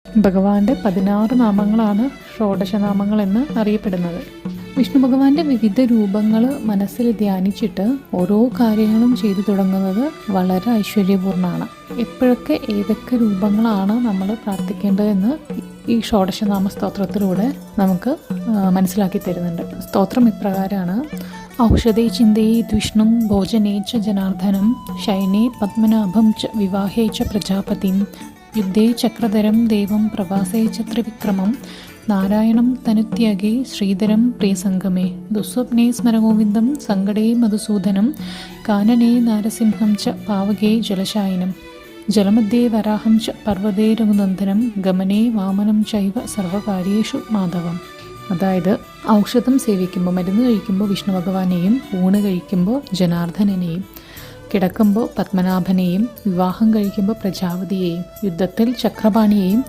ഭഗവാന്റെ 16 നാമങ്ങളാണ് ഷോഡശനാമങ്ങൾ എന്ന് അറിയപ്പെടുന്നത്. വിഷ്ണു ഭഗവാന്റെ വിവിധ രൂപങ്ങൾ മനസ്സിൽ ധ്യാനിച്ചിട്ട് ഓരോ കാര്യങ്ങളും ചെയ്തു തുടങ്ങുന്നത് വളരെ ഐശ്വര്യപൂർണ്ണമാണ്. എപ്പോഴൊക്കെ ഏതൊക്കെ രൂപങ്ങളാണ് നമ്മൾ പ്രാർത്ഥിക്കേണ്ടതെന്ന് ഈ ഷോഡശനാമ സ്തോത്രത്തിലൂടെ നമുക്ക് മനസ്സിലാക്കി തരുന്നുണ്ട്. സ്തോത്രം ഇപ്രകാരമാണ്: ഔഷധേ ചിന്തയേത് വിഷ്ണും ഭോജനേ ച ജനാർദ്ദനം ശയനേ പത്മനാഭം ച വിവാഹേ ച പ്രജാപതിം യുദ്ധേ ചക്രധരം ദേവം പ്രവാസേ ച ത്രിവിക്രമം നാരായണം തനുത്യാഗേ ശ്രീധരം പ്രിയസംഗമേ ദുസ്വപ്നേ സ്മരഗോവിന്ദം സങ്കടേ മധുസൂദനം കാനനേ നാരസിംഹം ച പാവകേ ജലശായിനം ജലമധ്യേ വരാഹം ച പർവ്വതേ രഘുനന്ദനം ഗമനേ വാമനം ചൈവ സർവകാര്യേഷു മാധവം. അതായത് ഔഷധം സേവിക്കുമ്പോൾ, മരുന്ന് കഴിക്കുമ്പോൾ വിഷ്ണു ഭഗവാനെയും, ഊണ് കഴിക്കുമ്പോൾ ജനാർദ്ദനെയും, കിടക്കുമ്പോൾ പത്മനാഭനെയും, വിവാഹം കഴിക്കുമ്പോൾ പ്രജാപതിയെയും, യുദ്ധത്തിൽ ചക്രപാണിയെയും